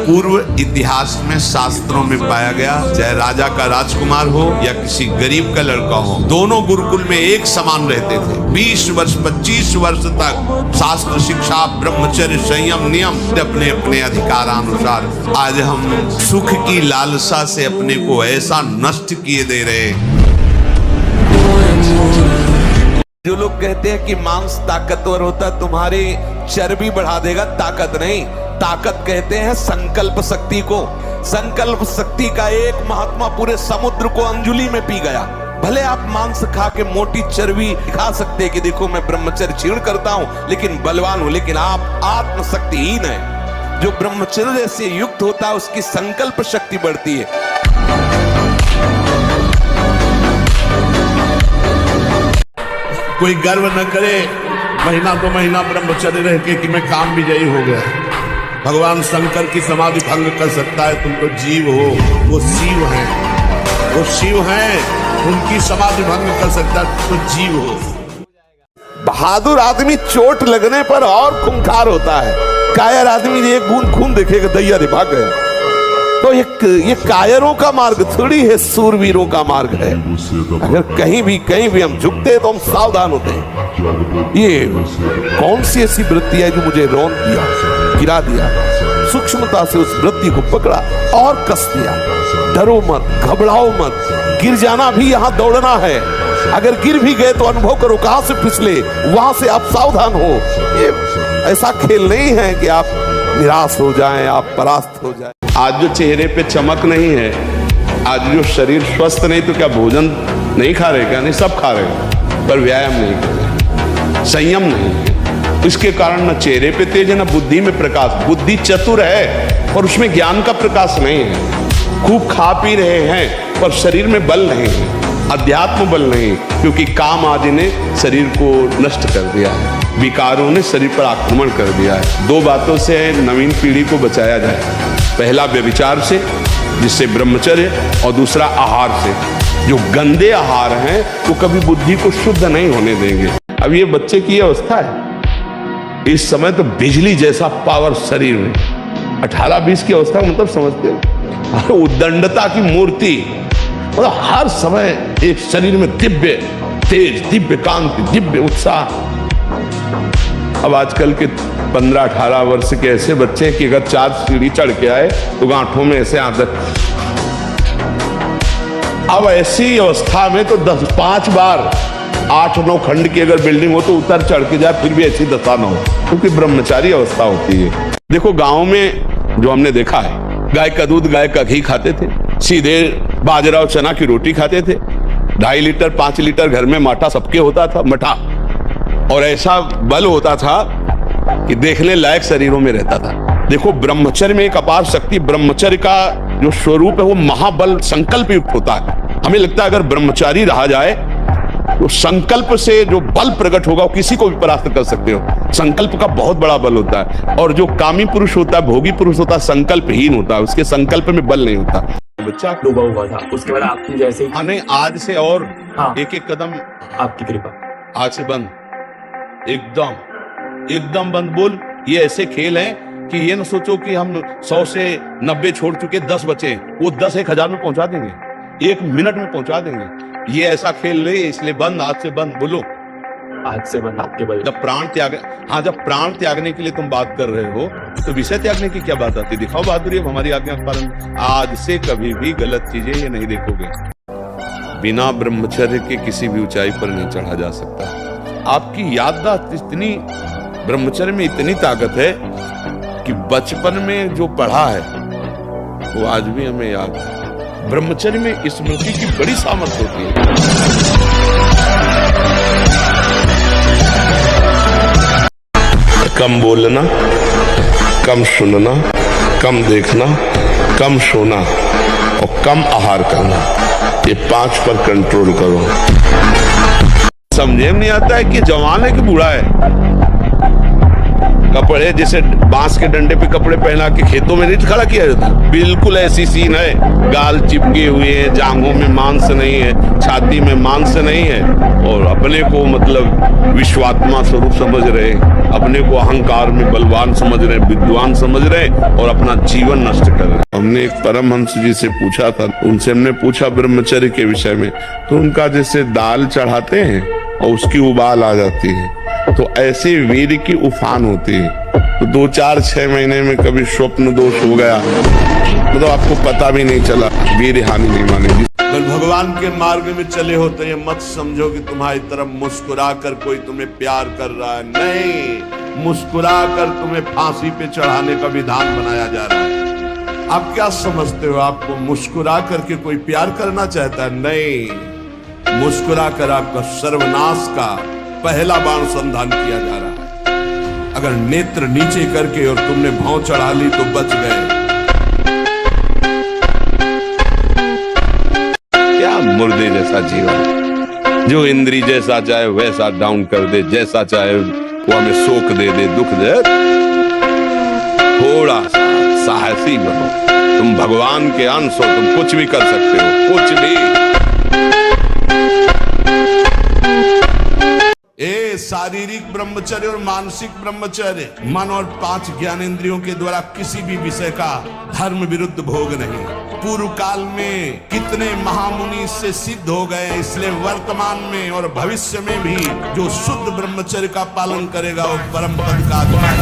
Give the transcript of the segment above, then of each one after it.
पूर्व इतिहास में शास्त्रों में पाया गया, चाहे राजा का राजकुमार हो या किसी गरीब का लड़का हो, दोनों गुरुकुल में एक समान रहते थे। 20 वर्ष 25 वर्ष तक शास्त्र शिक्षा, ब्रह्मचर्य, संयम, नियम अपने अपने अधिकारानुसार। आज हम सुख की लालसा से अपने को ऐसा नष्ट किए दे रहे हैं। जो लोग कहते हैं कि मांस ताकतवर होता है, तुम्हारी चर्बी बढ़ा देगा, ताकत नहीं। ताकत कहते हैं संकल्प शक्ति को। संकल्प शक्ति का एक महात्मा पूरे समुद्र को अंजुली में पी गया। भले आप मांस खा के मोटी चर्बी खा सकते हैं कि देखो मैं ब्रह्मचर्य क्षीण करता हूं लेकिन बलवान हूं, लेकिन आप आत्मशक्तिहीन है। जो ब्रह्मचर्य से युक्त होता है उसकी संकल्प शक्ति बढ़ती है। कोई गर्व न करे महीना तो महीना ब्रह्मचर्य रह के कि मैं काम विजयी हो गया। भगवान शंकर की समाधि भंग कर सकता है, तुम तो जीव हो, वो शिव हैं, वो शिव हैं, उनकी समाधि भंग कर सकता है, तुम तो जीव हो। बहादुर आदमी चोट लगने पर और खूंखार होता है। कायर आदमी एक बूंद खून देखेगा दैया रे भाग गया। तो ये कायरों का मार्ग थोड़ी है, सूरवीरों का मार्ग है। अगर कहीं भी हम झुकते तो हम सावधान होते हैं। ये कौन सी ऐसी वृत्ति है जो मुझे रौंद दिया, गिरा दिया। सूक्ष्मता से उस वृत्ति को पकड़ा और कस दिया। डरो मत, घबराओ मत, गिर जाना भी यहाँ दौड़ना है। अगर गिर भी गए तो अनुभव करो कहां से फिसले, वहां से आप सावधान हो। ये ऐसा खेल नहीं है कि आप निराश हो जाएं, आप परास्त हो जाएं। आज जो चेहरे पे चमक नहीं है, आज जो शरीर स्वस्थ नहीं, तो क्या भोजन नहीं खा रहे? क्या नहीं, सब खा रहे, पर व्यायाम नहीं कर रहे, संयम नहीं है। इसके कारण न चेहरे पे तेज है, न बुद्धि में प्रकाश। बुद्धि चतुर है और उसमें ज्ञान का प्रकाश नहीं है। खूब खा पी रहे हैं पर शरीर में बल नहीं है, अध्यात्म बल नहीं, क्योंकि काम आदि ने शरीर को नष्ट कर दिया है। विकारों ने शरीर पर आक्रमण कर दिया है। दो बातों से नवीन पीढ़ी को बचाया जाए। पहला व्यभिचार से, जिससे ब्रह्मचर्य, और दूसरा आहार से। जो गंदे आहार हैं वो कभी बुद्धि को शुद्ध नहीं होने देंगे। अब ये बच्चे की अवस्था है, इस समय तो बिजली जैसा पावर शरीर में। 18-20 की अवस्था मतलब समझते हो, उद्दंडता की मूर्ति, मतलब हर समय एक शरीर में दिव्य तेज, दिव्य कांति, दिव्य उत्साह। अब आजकल के 15-18 वर्ष के ऐसे बच्चे कि अगर 4 सीढ़ी चढ़ के आए तो गांठों में ऐसे आदत। अब ऐसी अवस्था में तो 5 बार 8-9 खंड की अगर बिल्डिंग हो तो उतर चढ़ के जाए फिर भी ऐसी दशा न हो, क्योंकि ब्रह्मचारी अवस्था होती है। देखो गांव में जो हमने देखा है, गाय का दूध, गाय का घी खाते थे, सीधे बाजरा और चना की रोटी खाते थे। 2.5 लीटर 5 लीटर घर में माठा सबके होता था, मठा, और ऐसा बल होता था कि देखने लायक शरीरों में रहता था। देखो ब्रह्मचर्य में एक अपार शक्ति, ब्रह्मचर्य का जो स्वरूप है वो महाबल संकल्प युक्त होता है। हमें लगता है अगर ब्रह्मचारी रहा जाए तो संकल्प से जो बल प्रकट होगा वो किसी को भी परास्त कर सकते हो। संकल्प का बहुत बड़ा बल होता है। और जो कामी पुरुष होता है, भोगी पुरुष होता है, संकल्पहीन होता है, उसके संकल्प में बल नहीं होता। बच्चा डूबा हुआ था, उसके बाद आपने जैसे ही हमें आज से और एक कदम आपकी कृपा, आज से बंद, एकदम बंद। बोल, ये ऐसे खेल हैं कि ये न सोचो कि हम 100 से 90 छोड़ चुके, 10 बचे, वो 10 1,000 में पहुंचा देंगे, 1 मिनट में पहुंचा देंगे। ये ऐसा खेल नहीं, इसलिए बंद, आज से बंद। बोलो, आज से बंद आपके बल। जब प्राण त्याग, हाँ, जब प्राण त्यागने के लिए तुम बात कर रहे हो तो विषय त्यागने की क्या बात आती? दिखाओ बहादुरी, अब हमारी आज्ञा का पालन। आज से कभी भी गलत चीजें ये नहीं देखोगे। बिना ब्रह्मचर्य के किसी भी ऊंचाई पर नहीं चढ़ा जा सकता। आपकी याददाश्त इतनी, ब्रह्मचर्य में इतनी ताकत है कि बचपन में जो पढ़ा है वो आज भी हमें याद है। ब्रह्मचर्य में स्मृति की बड़ी सामर्थ्य होती है। कम बोलना, कम सुनना, कम देखना, कम सोना और कम आहार करना, ये 5 पर कंट्रोल करो। समझे में नहीं आता है कि जवान है कि बूढ़ा है। कपड़े जैसे बांस के डंडे पे कपड़े पहना के खेतों में नहीं खड़ा किया जाता, बिल्कुल ऐसी सीन है। गाल चिपके हुए हैं, जांघों में मांस नहीं है, छाती में मांस नहीं है, और अपने को मतलब विश्वात्मा स्वरूप समझ रहे, अपने को अहंकार में बलवान समझ रहे, विद्वान समझ रहे, और अपना जीवन नष्ट कर रहे। हमने एक परमहंस जी से पूछा था, उनसे हमने पूछा ब्रह्मचर्य के विषय में, तो उनका जैसे दाल चढ़ाते हैं और उसकी उबाल आ जाती है, तो ऐसे वीर की उफान होती है। तो 2, 4, 6 महीने में कभी स्वप्न दोष हो गया, मतलब आपको पता भी नहीं चला, वीर हानि नहीं मानेगी। अगर भगवान के मार्ग में चले हो तो ये मत समझो कि तुम्हारी तरफ मुस्कुरा कर कोई तुम्हें प्यार कर रहा है, नहीं, मुस्कुरा कर तुम्हें फांसी पे चढ़ाने का विधान बनाया जा रहा है। आप क्या समझते हो, आपको मुस्कुरा करके कोई प्यार करना चाहता है? नहीं, मुस्कुरा कर आपका सर्वनाश का पहला बाण संधान किया जा रहा है। अगर नेत्र नीचे करके और तुमने भौं चढ़ा ली तो बच गए। क्या मुर्दे जैसा जीवन, जो इंद्री जैसा चाहे वैसा डाउन कर दे, जैसा चाहे वो हमें शोक दे दे, दुख दे। थोड़ा सा साहसी बनो, तुम भगवान के अंश हो, तुम कुछ भी कर सकते हो, कुछ भी। शारीरिक ब्रह्मचर्य और मानसिक ब्रह्मचर्य, मन और 5 ज्ञानेंद्रियों के द्वारा किसी भी विषय का धर्म विरुद्ध भोग नहीं। पूर्व काल में कितने महामुनि इससे सिद्ध हो गए, इसलिए वर्तमान में और भविष्य में भी जो शुद्ध ब्रह्मचर्य का पालन करेगा वो परम पद का अधिकारी।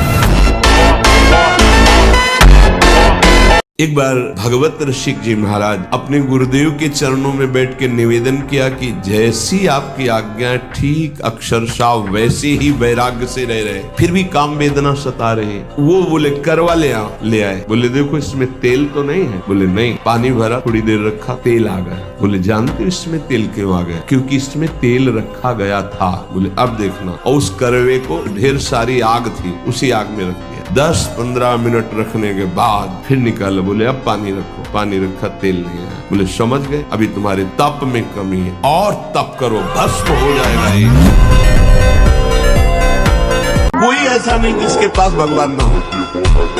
एक बार भगवत ऋषिक जी महाराज अपने गुरुदेव के चरणों में बैठ के निवेदन किया कि जैसी आपकी आज्ञा, ठीक अक्षरशः वैसे ही वैराग्य से रह रहे, फिर भी काम वेदना सता रहे। वो बोले करवा ले आए। बोले देखो इसमें तेल तो नहीं है? बोले नहीं। पानी भरा, थोड़ी देर रखा, तेल आ गया। बोले जानते हो इसमें तेल क्यों आ गया? क्योंकि इसमें तेल रखा गया था। बोले अब देखना, और उस करवे को ढेर सारी आग थी, उसी आग में रख दिया। 10-15 मिनट रखने के बाद फिर निकाला। बोले अब पानी रखो, पानी रखा, तेल नहीं आया। बोले समझ गए, अभी तुम्हारे तप में कमी है, और तप करो, भस्म हो जाएगा ये। कोई ऐसा नहीं जिसके पास भगवान ना हो,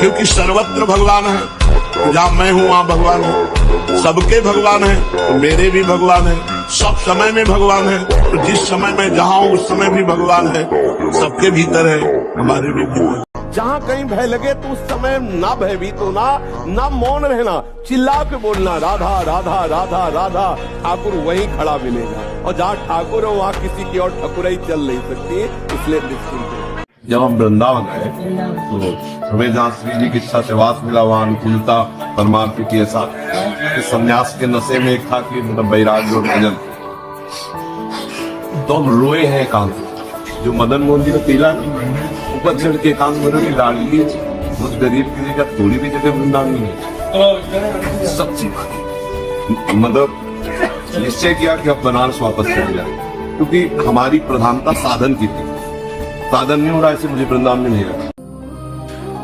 क्योंकि सर्वत्र भगवान है। जहाँ मैं हूँ वहाँ भगवान है, सबके भगवान है, तो मेरे भी भगवान है। सब समय में भगवान है, तो जिस समय मैं जहाँ हूँ उस समय भी भगवान है। सबके भीतर है, हमारे भी भीतर। जहाँ कहीं भय लगे तो उस समय ना भयभीत होना, ना मौन रहना, चिल्ला के बोलना राधा राधा राधा राधा, ठाकुर वहीं खड़ा मिलेगा। और जहाँ ठाकुर हो वहाँ किसी की और ठाकुराई चल नहीं सकती, इसलिए निश्चिंत। जब हम वृंदावन गए तो हमें जहाँ श्री जी की इच्छा से वास मिला, वहाँ अनुकूलता परमात्मा की ऐसा संन्यास के नशे में एक था कि मतलब वैराग्य और भजन, तो हम रोए हैं एकांत। जो मदन मोहन जी ने पीला ऊपर चढ़ के एकांत में लाडली उस गरीब की जगह थोड़ी भी जगह वृंदावन है। सच्ची बात, मतलब निश्चय किया कि अब बनारस वापस चले जाए, क्योंकि हमारी प्रधानता साधन की थी। साधन नहीं हो रहा, ऐसे मुझे वृंदावन में नहीं रहा।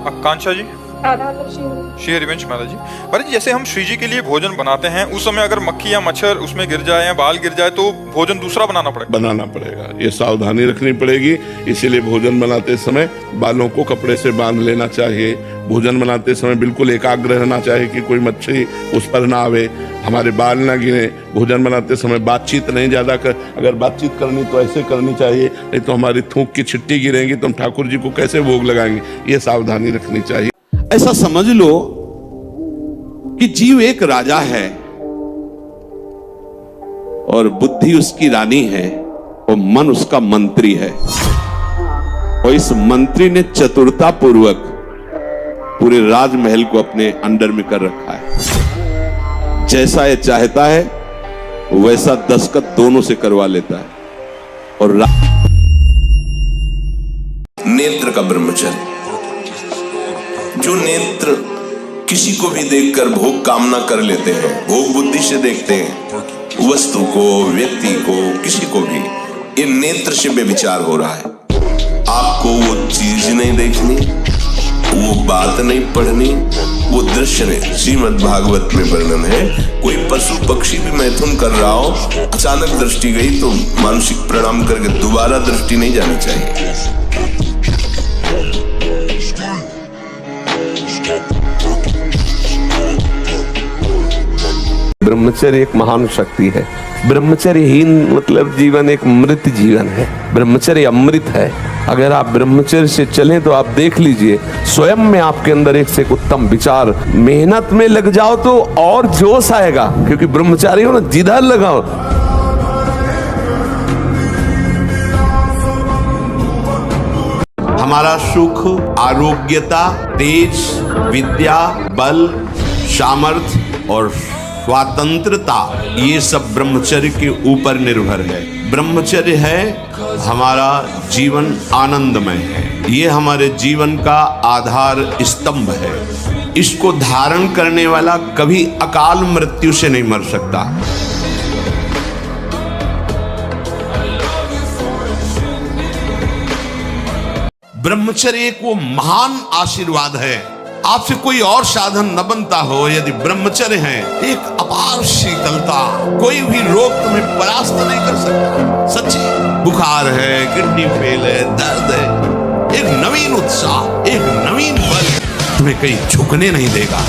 आकांक्षा जी, श्री हरिवंश महाराज जी, महाराज जी जैसे हम श्री जी के लिए भोजन बनाते हैं, उस समय अगर मक्खी या मच्छर उसमें गिर जाए या बाल गिर जाए तो भोजन दूसरा बनाना पड़ेगा। ये सावधानी रखनी पड़ेगी। इसीलिए भोजन बनाते समय बालों को कपड़े से बांध लेना चाहिए। भोजन बनाते समय बिल्कुल एकाग्र रहना चाहिए कि कोई मच्छी उस पर ना आवे, हमारे बाल ना गिरे। भोजन बनाते समय बातचीत नहीं ज्यादा कर, अगर बातचीत करनी तो ऐसे करनी चाहिए, नहीं तो हमारी थूक की छिट्टी गिरेगी तो हम ठाकुर जी को कैसे भोग लगाएंगे। ये सावधानी रखनी चाहिए। ऐसा समझ लो कि जीव एक राजा है और बुद्धि उसकी रानी है और मन उसका मंत्री है, और इस मंत्री ने चतुरता पूर्वक पूरे राजमहल को अपने अंडर में कर रखा है। जैसा ये चाहता है वैसा दस्तखत दोनों से करवा लेता है। और नेत्र का ब्रह्मचर्य, जो नेत्र किसी को भी देखकर भोग कामना कर लेते हैं, भोग बुद्धि से देखते हैं वस्तु को, व्यक्ति को, किसी को भी, ये नेत्र से व्यभिचार हो रहा है। आपको वो चीज नहीं देखनी, वो बात नहीं पढ़नी, वो दृश्य नहीं। श्रीमद् भागवत में वर्णन है, कोई पशु पक्षी भी मैथुन कर रहा हो, अचानक दृष्टि गई तो मानसिक प्रणाम करके दोबारा दृष्टि नहीं जानी चाहिए। ब्रह्मचर्य एक महान शक्ति है। ब्रह्मचर्यहीन मतलब जीवन एक मृत जीवन है। ब्रह्मचर्य अमृत है। अगर आप ब्रह्मचर्य से चलें तो आप देख लीजिए स्वयं में आपके अंदर एक से एक उत्तम विचार। मेहनत में लग जाओ तो और जोश आएगा, क्योंकि ब्रह्मचारी हो ना, जिधर लगाओ। हमारा सुख, आरोग्यता, तेज, विद्या, बल, सामर्थ्य और स्वतंत्रता, ये सब ब्रह्मचर्य के ऊपर निर्भर है। ब्रह्मचर्य है हमारा जीवन आनंदमय है। ये हमारे जीवन का आधार स्तंभ है। इसको धारण करने वाला कभी अकाल मृत्यु से नहीं मर सकता। ब्रह्मचर्य एक वो महान आशीर्वाद है। आपसे कोई और साधन न बनता हो, यदि ब्रह्मचर्य है एक अपार शीतलता, कोई भी रोग तुम्हें परास्त नहीं कर सकता। सच्ची, बुखार है, किडनी फेल है, दर्द है, एक नवीन उत्साह, एक नवीन बल तुम्हें कहीं झुकने नहीं देगा।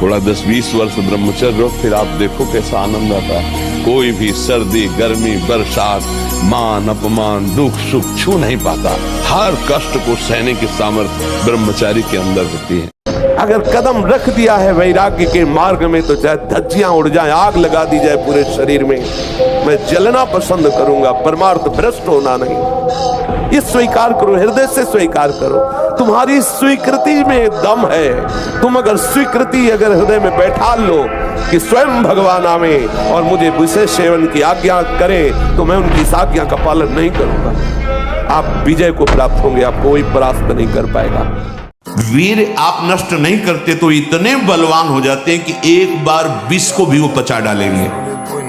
थोड़ा 10-20 वर्ष ब्रह्मचर्य रहो, फिर आप देखो कैसा आनंद आता है। कोई भी सर्दी, गर्मी, बरसात, मान, अपमान, दुख, सुख छू नहीं पाता। हर कष्ट को सहने की सामर्थ्य ब्रह्मचारी के अंदर होती है। अगर कदम रख दिया है वैराग्य के मार्ग में तो चाहे धज्जियां उड़ जाए, आग लगा दी जाए पूरे शरीर में, मैं जलना पसंद करूंगा, परमार्थ भ्रष्ट होना नहीं। ये स्वीकार करो, हृदय से स्वीकार करो। तुम्हारी स्वीकृति में दम है। तुम अगर स्वीकृति अगर हृदय में बैठा लो कि स्वयं भगवान आवे और मुझे विशेष सेवन की आज्ञा करें, तो मैं उनकी इस आज्ञा का पालन नहीं करूंगा। आप विजय को प्राप्त होंगे, आपको कोई परास्त नहीं कर पाएगा। वीर आप नष्ट नहीं करते तो इतने बलवान हो जाते हैं कि एक बार विष को भी वो पचा डालेंगे।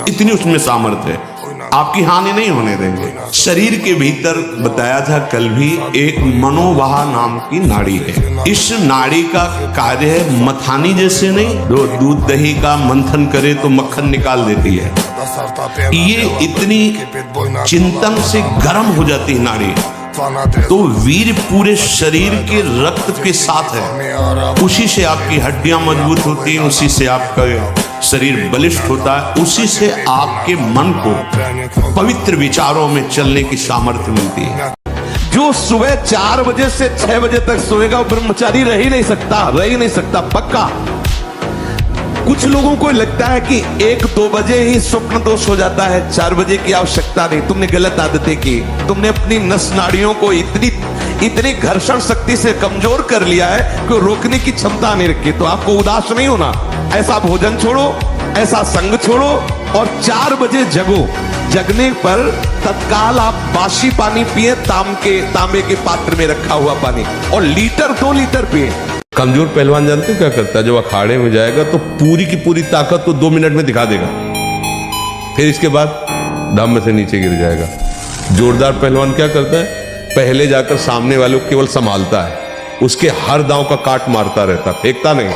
इतनी उसमें सामर्थ्य है, आपकी हानि नहीं होने देंगे। शरीर के भीतर बताया था कल भी, एक मनोवाह नाम की नाड़ी है। इस नाड़ी का कार्य है मथानी जैसे नहीं, जो दूध दही का मंथन करे तो मक्खन निकाल देती है। ये इतनी चिंतन से गर्म हो जाती है नाड़ी। तो वीर पूरे शरीर के रक्त के साथ है। उसी से आपकी हड्डियां मजबूत होती हैं, उसी से आपका शरीर बलिष्ठ होता है, उसी से आपके मन को पवित्र विचारों में चलने की सामर्थ्य मिलती है। जो सुबह 4 बजे से 6 बजे तक सोएगा वो ब्रह्मचारी रह ही नहीं सकता, पक्का। कुछ लोगों को लगता है कि 1-2 बजे ही स्वप्न दोष हो जाता है, 4 बजे की आवश्यकता नहीं। तुमने गलत आदतें की, तुमने अपनी नस नाड़ियों को इतनी घर्षण शक्ति से कमजोर कर लिया है कि रोकने की क्षमता नहीं रखी। तो आपको उदास नहीं होना, ऐसा भोजन छोड़ो, ऐसा संग छोड़ो और 4 बजे जगो। जगने पर तत्काल आप बासी पानी पिए, तांबे के पात्र में रखा हुआ पानी, और 2 लीटर पिए। कमजोर पहलवान जानते हो क्या करता है? जब अखाड़े में जाएगा तो पूरी की पूरी ताकत तो 2 मिनट में दिखा देगा, फिर इसके बाद दम से नीचे गिर जाएगा। जोरदार पहलवान क्या करता है? पहले जाकर सामने वाले को केवल संभालता है, उसके हर दांव का काट मारता रहता, फेंकता नहीं।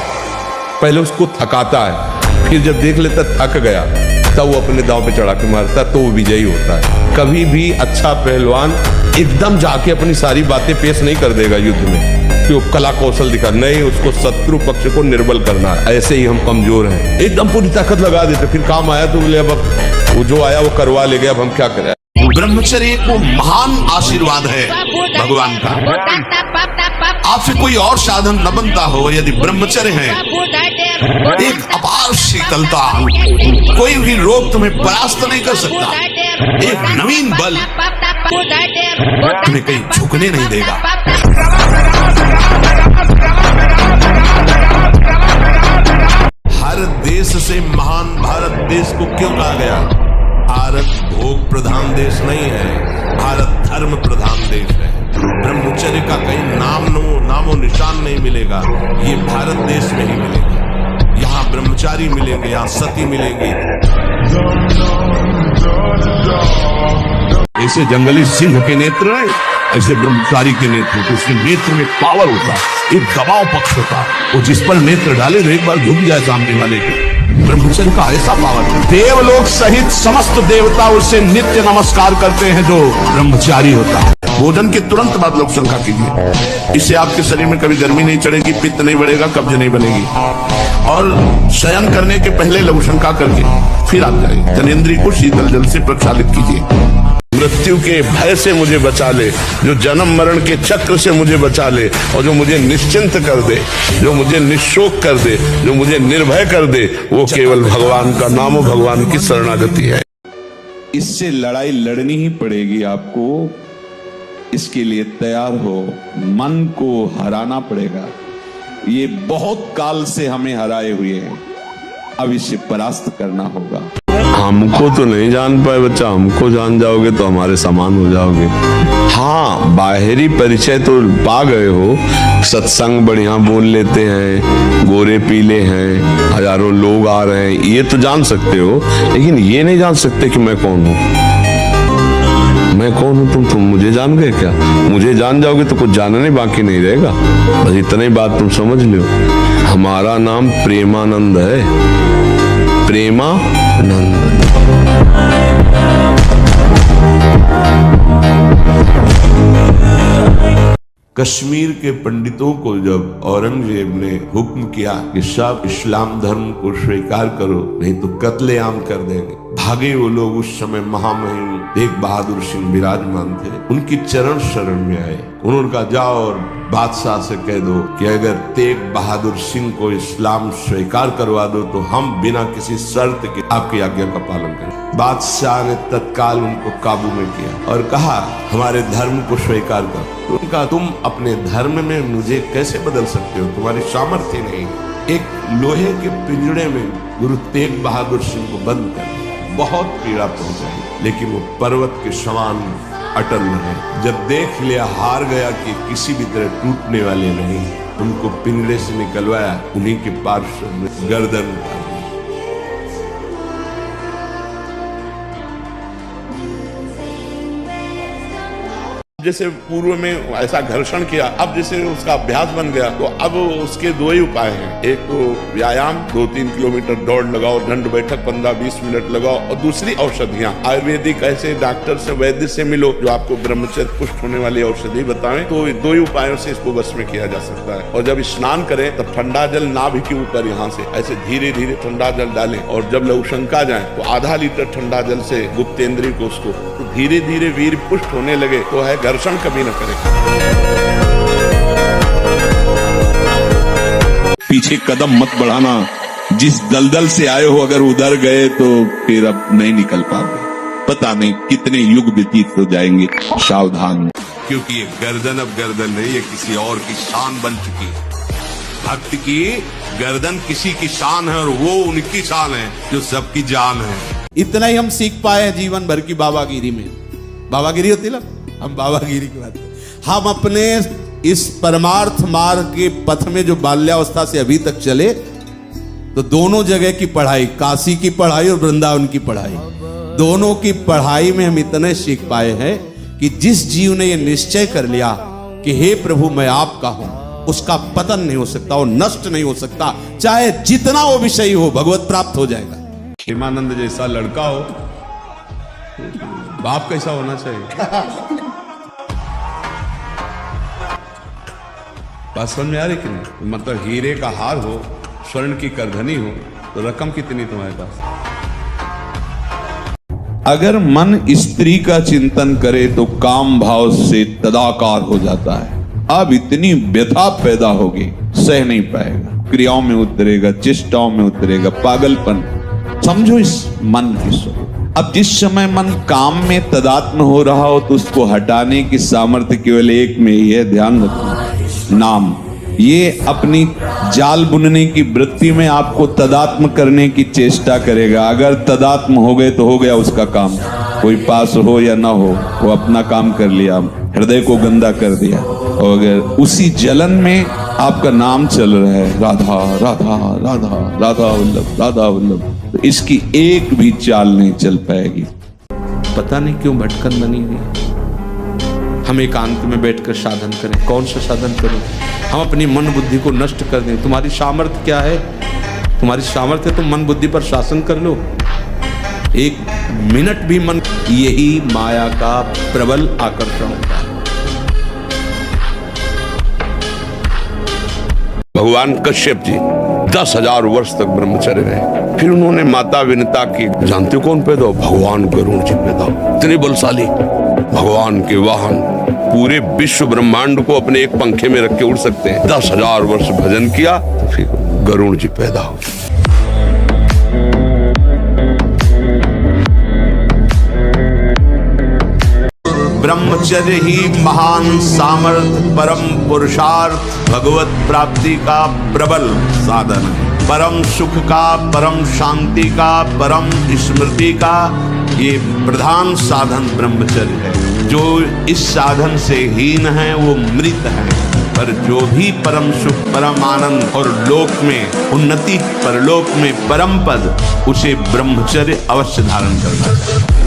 पहले उसको थकाता है, फिर जब देख लेता थक गया तब वो अपने दांव पे चढ़ा के मारता है, तो वो विजयी होता है। कभी भी अच्छा पहलवान एकदम जाके अपनी सारी बातें पेश नहीं कर देगा युद्ध में, वो कला कौशल दिखा नहीं, उसको शत्रु पक्ष को निर्बल करना। ऐसे ही हम कमजोर हैं, एकदम पूरी ताकत लगा देते, फिर काम आया तो बोले अब वो जो आया वो करवा ले गया, अब हम क्या करें। ब्रह्मचर्य एक वो महान आशीर्वाद है भगवान का। आपसे कोई और साधन न बनता हो, यदि ब्रह्मचर्य है एक अपार शीतलता, कोई भी रोग तुम्हें परास्त नहीं कर सकता। एक नवीन बल तुम्हें कहीं झुकने नहीं देगा। हर देश से महान भारत देश को क्यों कहा गया? भारत भोग प्रधान देश नहीं है, भारत धर्म प्रधान देश है। ब्रह्मचर्य का कहीं नामो निशान नहीं मिलेगा, ये भारत देश में ही मिलेगा। यहाँ ब्रह्मचारी मिलेंगे, यहाँ सती मिलेंगे। ऐसे जंगली सिंह के नेत्र है, ऐसे ब्रह्मचारी के नेत्र, तो उसके नेत्र में पावर होता है, एक दबाव पक्ष होता है। वो जिस पर नेत्र डाले तो एक बार झुक जाए सामने वाले के। ब्रह्मचर्य का ऐसा पावर है, देवलोक सहित समस्त देवता उसे नित्य नमस्कार करते हैं जो ब्रह्मचारी होता है। भोजन के तुरंत बाद लघु शंका कीजिए। इससे आपके शरीर में कभी गर्मी नहीं चढ़ेगी, पित्त नहीं बढ़ेगा, कब्ज नहीं बनेगी। और शयन करने के पहले लघु शंका करके फिर आप जाइए। जनेंद्रिय को शीतल जल से प्रक्षालित कीजिए। मृत्यु के भय से मुझे बचा ले, जो जन्म मरण के चक्र से मुझे बचा ले, और जो मुझे निश्चिंत कर दे, जो मुझे निशोक कर दे, जो मुझे निर्भय कर दे, वो केवल भगवान का नाम और भगवान की शरणागति है। इससे लड़ाई लड़नी ही पड़ेगी आपको। इसके लिए तैयार हो, मन को हराना पड़ेगा। ये बहुत काल से हमें हराए हुए हैं, अब इसे परास्त करना होगा। हमको तो नहीं जान पाए बच्चा, हमको जान जाओगे तो हमारे समान हो जाओगे। हाँ, बाहरी परिचय तो पा गए हो, सत्संग बढ़िया बोल लेते हैं, गोरे पीले हैं, हजारों लोग आ रहे हैं, ये तो जान सकते हो, लेकिन ये नहीं जान सकते कि मैं कौन हूँ। मैं कौन हूँ तुम मुझे जान गए क्या? मुझे जान जाओगे तो कुछ जानने बाकी नहीं रहेगा। बस इतनी बात तुम समझ लो। हमारा नाम प्रेमानंद है, प्रेमानंद। कश्मीर के पंडितों को जब औरंगजेब ने हुक्म किया कि सब इस्लाम धर्म को स्वीकार करो, नहीं तो कत्लेआम कर देंगे, भागे वो लोग। उस समय महामहिम तेग बहादुर सिंह विराजमान थे, उनकी चरण शरण में आए। उन्होंने कहा जाओ और बादशाह से कह दो कि अगर तेग बहादुर सिंह को इस्लाम स्वीकार करवा दो तो हम बिना किसी शर्त के आपकी आज्ञा का पालन करें। बादशाह ने तत्काल उनको काबू में किया और कहा हमारे धर्म को स्वीकार कर। उनका तुम अपने धर्म में मुझे कैसे बदल सकते हो, तुम्हारी सामर्थ्य नहीं। एक लोहे के पिंजड़े में गुरु तेग बहादुर सिंह को बंद कर, बहुत पीड़ा पहुंचाई, लेकिन वो पर्वत के समान अटल रहे। जब देख लिया हार गया कि किसी भी तरह टूटने वाले नहीं, उनको पिंजड़े से निकलवाया, उन्हीं के पार्श्व में गर्दन जैसे पूर्व में ऐसा घर्षण किया, अब जैसे उसका अभ्यास बन गया तो अब उसके दो ही उपाय हैं। एक तो व्यायाम, 2-3 किलोमीटर दौड़ लगाओ, दंड बैठक 15-20 मिनट लगाओ, और दूसरी औषधियां आयुर्वेदिक, ऐसे डॉक्टर से वैद्य से मिलो जो आपको ब्रह्मचर्य पुष्ट होने वाली औषधि बताएं। तो दो ही उपायों से इसको वश में किया जा सकता है। और जब स्नान करें तब ठंडा जल नाभि के ऊपर यहाँ से ऐसे धीरे धीरे ठंडा जल डालें, और जब लघुशंका जाए तो आधा लीटर ठंडा जल से गुप्तेंद्रिय को उसको तो धीरे धीरे वीर पुष्ट होने लगे तो है घर्षण कभी न करें। पीछे कदम मत बढ़ाना। जिस दलदल से आए हो अगर उधर गए तो फिर अब नहीं निकल पाओगे। पता नहीं कितने युग व्यतीत हो जाएंगे। सावधान, क्योंकि ये गर्दन अब गर्दन नहीं, ये किसी और की शान बन चुकी है। भक्त की गर्दन किसी की शान है और वो उनकी शान है जो सबकी जान है। इतना ही हम सीख पाए हैं जीवन भर की बाबागिरी में। बाबागिरी होती ना, हम बाबागिरी की बात करें। हम अपने इस परमार्थ मार्ग के पथ में जो बाल्यावस्था से अभी तक चले, तो दोनों जगह की पढ़ाई, काशी की पढ़ाई और वृंदावन की पढ़ाई, दोनों की पढ़ाई में हम इतने सीख पाए हैं कि जिस जीव ने यह निश्चय कर लिया कि हे प्रभु मैं आपका हूं, उसका पतन नहीं हो सकता, वो नष्ट नहीं हो सकता, चाहे जितना वो विषय हो, भगवत प्राप्त हो जाएगा। प्रेमानंद जैसा लड़का हो, बाप कैसा होना चाहिए? बात समझ में आ रही कि नहीं? मतलब हीरे का हार हो, स्वर्ण की करधनी हो, तो रकम कितनी तुम्हारे पास? अगर मन स्त्री का चिंतन करे तो काम भाव से तदाकार हो जाता है। अब इतनी व्यथा पैदा होगी, सह नहीं पाएगा, क्रियाओं में उतरेगा, चेष्टाओं में उतरेगा, पागलपन। समझो इस मन की स्वरूप। अब जिस समय मन काम में तदात्म हो रहा हो तो उसको हटाने की सामर्थ्य केवल एक में ही है, ध्यान रखना, नाम। ये अपनी जाल बुनने की वृत्ति में आपको तदात्म करने की चेष्टा करेगा। अगर तदात्म हो गए तो हो गया उसका काम। कोई पास हो या ना हो, वो अपना काम कर लिया, हृदय को गंदा कर दिया। और अगर उसी जलन में आपका नाम चल रहा है, राधा राधा राधा राधा वल्लभ राधा वल्लभ, तो इसकी एक भी चाल नहीं चल पाएगी। पता नहीं क्यों भटकन बनी हुई। हम एकांत में बैठकर साधन करें। कौन सा साधन करें? हम अपनी मन बुद्धि को नष्ट कर दें। तुम्हारी सामर्थ्य क्या है? तुम्हारी सामर्थ्य तुम मन बुद्धि पर शासन कर लो। एक मिनट भी मन, यही माया का प्रबल आकर्षण होता है। भगवान कश्यप जी 10,000 वर्ष तक ब्रह्मचर्य रहे। फिर उन्होंने माता विनता की, जानते हो कौन पैदा हो? भगवान गरुड़ जी पैदा हो। इतने बलशाली, भगवान के वाहन, पूरे विश्व ब्रह्मांड को अपने एक पंखे में रख के उड़ सकते हैं। 10,000 वर्ष भजन किया तो फिर गरुड़ जी पैदा हो। ब्रह्मचर्य ही महान सामर्थ्य, परम पुरुषार्थ, भगवत प्राप्ति का प्रबल साधन है। परम सुख का, परम शांति का, परम स्मृति का ये प्रधान साधन ब्रह्मचर्य है। जो इस साधन से हीन है वो मृत है, पर जो भी परम सुख, परम आनंद और लोक में उन्नति, परलोक में परम पद, उसे ब्रह्मचर्य अवश्य धारण करना चाहिए।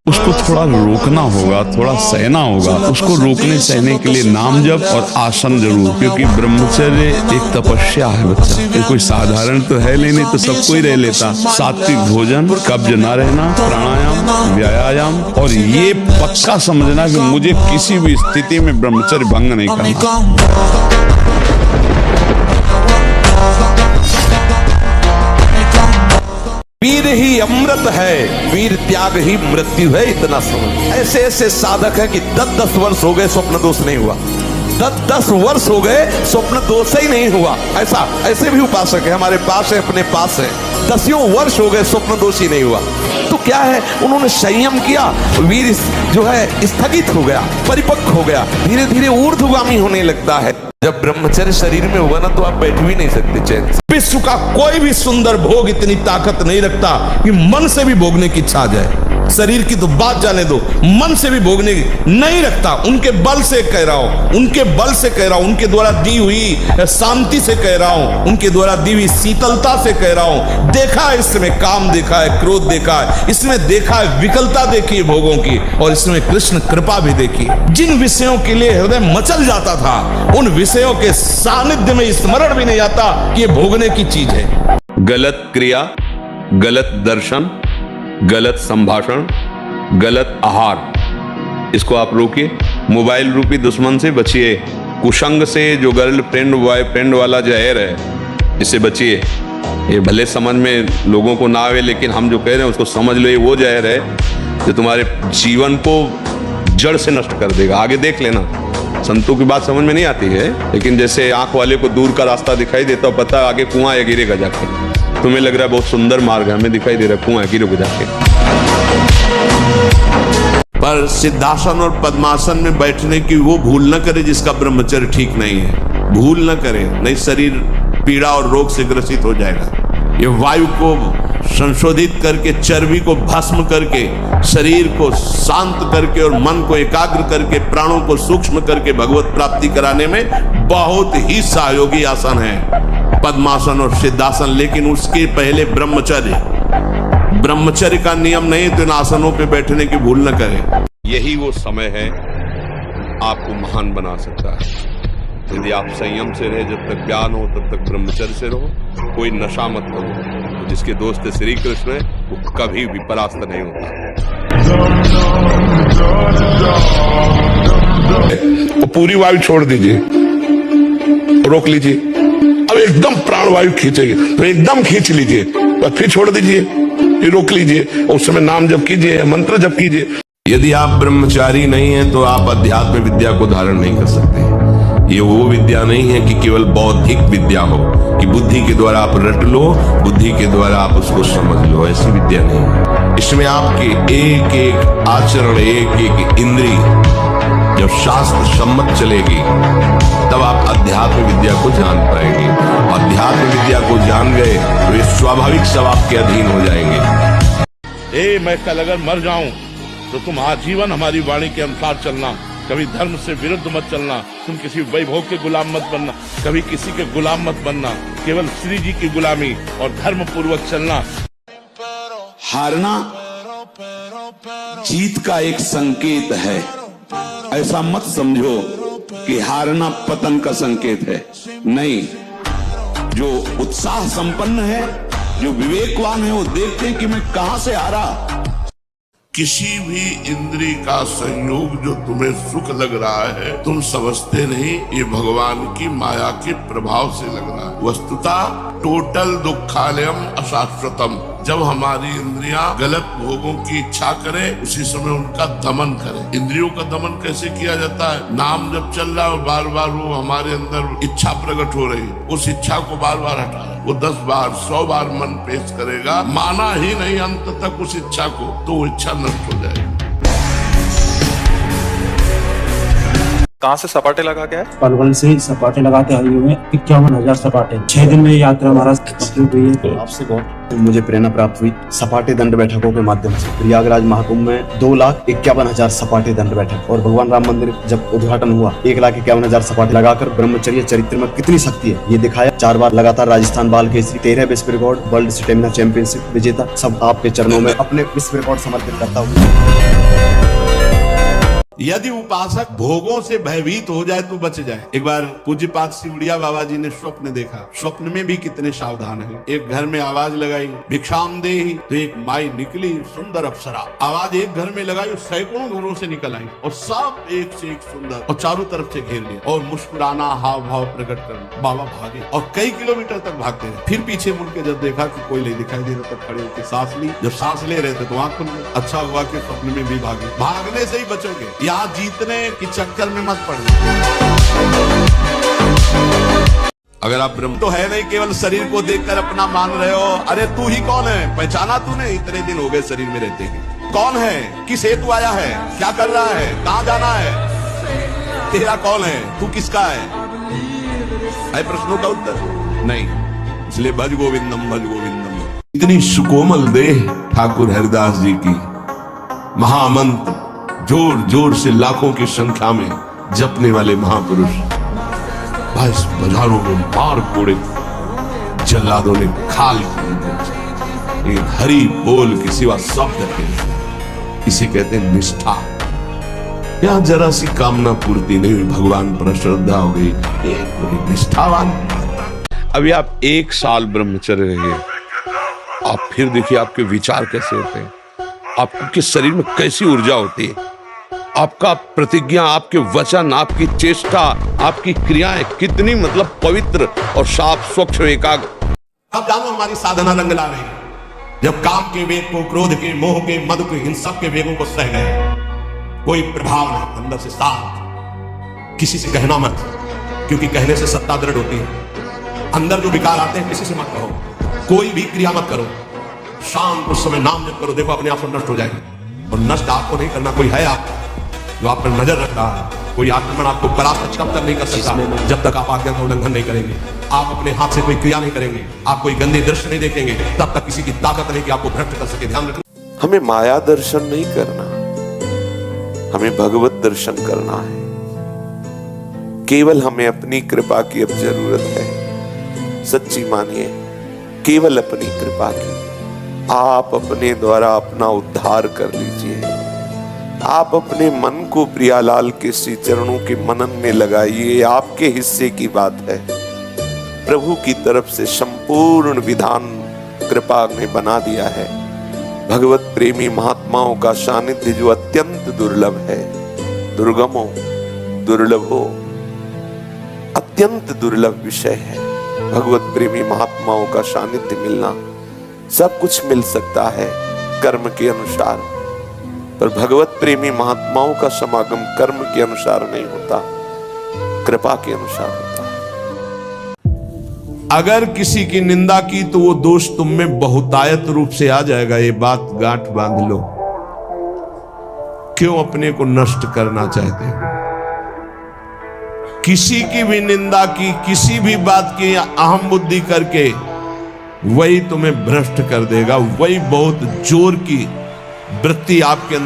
उसको थोड़ा रोकना होगा, थोड़ा सहना होगा। उसको रोकने सहने के लिए नाम जप और आसन जरूर, क्योंकि ब्रह्मचर्य एक तपस्या है बच्चा। ये कोई साधारण तो है नहीं तो सबको ही रह लेता। सात्विक भोजन, कब्ज न रहना, प्राणायाम, व्यायाम, और ये पक्का समझना कि मुझे किसी भी स्थिति में ब्रह्मचर्य भंग नहीं करना। वीर ही अमृत है, वीर त्याग ही मृत्यु है, इतना समझ। ऐसे ऐसे साधक है कि 10-10 वर्ष हो गए स्वप्न दोष नहीं हुआ, 10-10 वर्ष हो गए स्वप्न दोष ही नहीं हुआ। ऐसे भी उपासक है हमारे पास है, अपने पास है, 10 वर्ष हो गए स्वप्न दोष ही नहीं हुआ। तो क्या है, उन्होंने संयम किया, वीर जो है स्थगित हो गया, परिपक्व हो गया, धीरे धीरे ऊर्ध्वगामी होने लगता है। जब ब्रह्मचर्य शरीर में होगा ना तो आप बैठ भी नहीं सकते चैन से। विश्व का कोई भी सुंदर भोग इतनी ताकत नहीं रखता कि मन से भी भोगने की इच्छा आ जाए। शरीर की तो बात जाने दो, मन से भी भोगने की नहीं रखता। उनके बल से कह रहा हूं, उनके बल से कह रहा हूं, उनके द्वारा दी हुई शांति से कह रहा हूं, उनके द्वारा दी हुई शीतलता से कह रहा हूं। देखा है इसमें काम, देखा है क्रोध, देखा है इसमें, देखा है विकलता देखी है भोगों की, और इसमें कृष्ण कृपा भी देखी। जिन विषयों के लिए हृदय मचल जाता था, उन विषयों के सानिध्य में स्मरण भी नहीं आता कि ये भोगने की चीज है। गलत क्रिया, गलत दर्शन, गलत संभाषण, गलत आहार, इसको आप रोकिए। मोबाइल रूपी दुश्मन से बचिए। कुसंग से, जो गर्लफ्रेंड बॉयफ्रेंड वाला जहर है, इससे बचिए। ये भले समझ में लोगों को ना आवे, लेकिन हम जो कह रहे हैं उसको समझ लो। ये वो जहर है जो तुम्हारे जीवन को जड़ से नष्ट कर देगा। आगे देख लेना। संतों की बात समझ में नहीं आती है, लेकिन जैसे आंख वाले को दूर का रास्ता दिखाई देता है, पता आगे कुआं है, गिरेगा जाके। तुम्हें लग रहा है बहुत सुंदर मार्ग है, हमें दिखाई दे रहा है कुआं है, गिरोगे जाके। पर सिद्धासन और पद्मासन में बैठने की वो भूल न करे जिसका ब्रह्मचर्य ठीक नहीं है। भूल न करे, नहीं शरीर पीड़ा और रोग से ग्रसित हो जाएगा। ये वायु को संशोधित करके, चर्बी को भस्म करके, शरीर को शांत करके और मन को एकाग्र करके, प्राणों को सूक्ष्म करके भगवत प्राप्ति कराने में बहुत ही सहयोगी आसन है पद्मासन और सिद्धासन। लेकिन उसके पहले ब्रह्मचर्य का नियम नहीं, तो इन आसनों पे बैठने की भूल न करें। यही वो समय है आपको महान बना सकता है। यदि आप संयम से रहे, जब तक ज्ञान हो तब तक ब्रह्मचर्य से रहो। कोई नशा मत करो। तो जिसके दोस्त श्री कृष्ण है वो कभी भी परास्त नहीं होता। तो पूरी वायु छोड़ दीजिए, रोक लीजिए। अब एकदम प्राणवायु खींचेगी तो एकदम खींच लीजिए, तो फिर छोड़ दीजिए, फिर रोक लीजिए। उस समय नाम जप कीजिए, मंत्र जप कीजिए। यदि आप ब्रह्मचारी नहीं हैं तो आप अध्यात्म विद्या को धारण नहीं कर सकते। ये वो विद्या नहीं है कि केवल बौद्धिक विद्या हो, कि बुद्धि के द्वारा आप रट लो, बुद्धि के द्वारा आप उसको समझ लो। ऐसी विद्या नहीं है। इसमें आपके एक एक आचरण, एक एक इंद्रिय जब शास्त्र सम्मत चलेगी, तब आप अध्यात्म विद्या को जान पाएंगे। अध्यात्म विद्या को जान गए तो ये स्वाभाविक सब आपके अधीन हो जाएंगे। मैं कल अगर मर जाऊं तो तुम आजीवन हमारी वाणी के अनुसार चलना, कभी धर्म से विरुद्ध मत चलना, तुम किसी वैभव के गुलाम मत बनना, कभी किसी के गुलाम मत बनना, केवल श्री जी की गुलामी और धर्म पूर्वक चलना। हारना जीत का एक संकेत है। ऐसा मत समझो कि हारना पतन का संकेत है। नहीं, जो उत्साह संपन्न है, जो विवेकवान है, वो देखते हैं कि मैं कहां से हारा। किसी भी इंद्री का संयोग जो तुम्हें सुख लग रहा है, तुम समझते नहीं, ये भगवान की माया के प्रभाव से लग रहा है। वस्तुतः टोटल दुखालयम अशाश्वतम। जब हमारी इंद्रियां गलत भोगों की इच्छा करें, उसी समय उनका दमन करें। इंद्रियों का दमन कैसे किया जाता है? नाम जब चल रहा है, बार बार वो हमारे अंदर इच्छा प्रकट हो रही है, उस इच्छा को बार बार हटा रहा है। वो 10 बार 100 बार मन पेश करेगा, माना ही नहीं अंत तक उस इच्छा को, तो वो इच्छा नष्ट हो जाएगी। कहाँ से सपाटे लगा के आए? पलवल से सपाटे लगाते आए हुए 51,000 सपाटे। 6 दिन में यात्रा हमारा कंप्लीट हुई है। आपसे बहुत मुझे प्रेरणा प्राप्त हुई सपाटे दंड बैठकों के माध्यम से। प्रयागराज महाकुंभ में 2,51,000 सपाटे दंड बैठक, और भगवान राम मंदिर जब उद्घाटन हुआ 1,51,000 सपाटे लगाकर ब्रह्मचर्य चरित्र में कितनी शक्ति है ये दिखाया। 4 बार लगातार राजस्थान बाल केसरी, 13 विश्व रिकॉर्ड, वर्ल्ड स्टेमिना चैंपियनशिप विजेता, सब आपके चरणों में अपने विश्व रिकॉर्ड समर्पित करता हूँ। यदि उपासक भोगों से भयभीत हो जाए तो बच जाए। एक बार पूज्यपाद सिवड़िया बाबा जी ने स्वप्न देखा। स्वप्न में भी कितने सावधान है। एक घर में आवाज लगाई, भिक्षाम देहि, तो एक माई निकली, सुंदर अप्सरा। आवाज एक घर में लगाई, सैकड़ों घरों से निकल आई, और सब एक से एक सुंदर, और चारों तरफ से घेर लिया, और मुस्कुराना, हाव भाव प्रकट करना। बाबा भागे और कई किलोमीटर तक भागते रहे। फिर पीछे मुड़ के जब देखा कि कोई नहीं दिखाई दे रहा, तब खड़े होकर सांस ली। जब सांस ले रहे थे तो आंख खुल गई। अच्छा हुआ कि स्वप्न में भी भागे। भागने से ही बचोगे, यहाँ जीतने की चक्कर में मत पड़ना। अगर आप ब्रह्म तो है नहीं, केवल शरीर को देखकर अपना मान रहे हो। अरे तू ही कौन है? पहचाना तूने? इतने दिन हो गए शरीर में रहते हैं। कौन है? किस हेतु आया है? क्या कर रहा है? कहाँ जाना है? तेरा कौन है? तू किसका है? प्रश्नों का उत्तर नहीं। इसलिए भज गोविंदम भज गोविंदम। इतनी सुकोमल देह ठाकुर हरिदास जी की, महामंत्र जोर जोर से लाखों की संख्या में जपने वाले महापुरुष, बस बाजारों में मार कोड़े जल्लादों ने खाल की, हरि बोल के सिवा शब्द के, इसे कहते हैं निष्ठा। यहां जरा सी कामना पूर्ति नहीं हुई, भगवान पर श्रद्धा हो गई, एक निष्ठावान। अभी आप 1 साल ब्रह्मचर्य रहिए, आप फिर देखिए आपके विचार कैसे होते हैं, आपके शरीर में कैसी ऊर्जा होती है, आपका प्रतिज्ञा, आपके वचन, आपकी चेष्टा, आपकी क्रियाएं कितनी मतलब पवित्र और साफ स्वच्छ एकाग्र। अब जानो हमारी साधना रंग ला रही है। जब काम के वेग को, क्रोध के, मोह के, मद के, इन सब के वेगों को सह गए, कोई प्रभाव नहीं, अंदर से साफ। किसी से कहना मत, क्योंकि कहने से सत्ता दृढ़ होती है। अंदर जो विकार आते हैं किसी से मत कहो, कोई भी क्रिया मत करो, शांत उस समय नाम जप करो, देखो अपने आप से नष्ट हो जाएगी। और नष्ट आपको नहीं करना, कोई है आप जो आप पर नजर रख रहा है। कोई आक्रमण आपको परास्त तब तक नहीं कर सकता जब तक आप आज्ञा का उल्लंघन नहीं करेंगे। आप अपने हाथ से कोई क्रिया नहीं करेंगे, आप कोई गंदे दृश्य नहीं देखेंगे, तब तक किसी की ताकत नहीं कि आपको भ्रष्ट कर सके। ध्यान रखना, हमें माया दर्शन नहीं करना, हमें भगवत दर्शन करना है। केवल हमें अपनी कृपा की अब जरूरत है। सच्ची मानिए, केवल अपनी कृपा की। आप अपने द्वारा अपना उद्धार कर लीजिए। आप अपने मन को प्रियालाल के श्री चरणों के मनन में लगाइए। आपके हिस्से की बात है। प्रभु की तरफ से संपूर्ण विधान कृपा ने बना दिया है। भगवत प्रेमी महात्माओं का सानिध्य जो अत्यंत दुर्लभ है, दुर्गमो दुर्लभो, अत्यंत दुर्लभ विषय है। भगवत प्रेमी महात्माओं का सानिध्य मिलना, सब कुछ मिल सकता है कर्म के अनुसार, पर भगवत प्रेमी महात्माओं का समागम कर्म के अनुसार नहीं होता, कृपा के अनुसार होता है। अगर किसी की निंदा की तो वो दोष तुम में बहुतायत रूप से आ जाएगा। ये बात गांठ बांध लो। क्यों अपने को नष्ट करना चाहते हो? किसी की भी निंदा की, किसी भी बात की अहम बुद्धि करके, वही तुम्हें भ्रष्ट कर देगा। वही बहुत जोर की वृत्ति आपके अंदर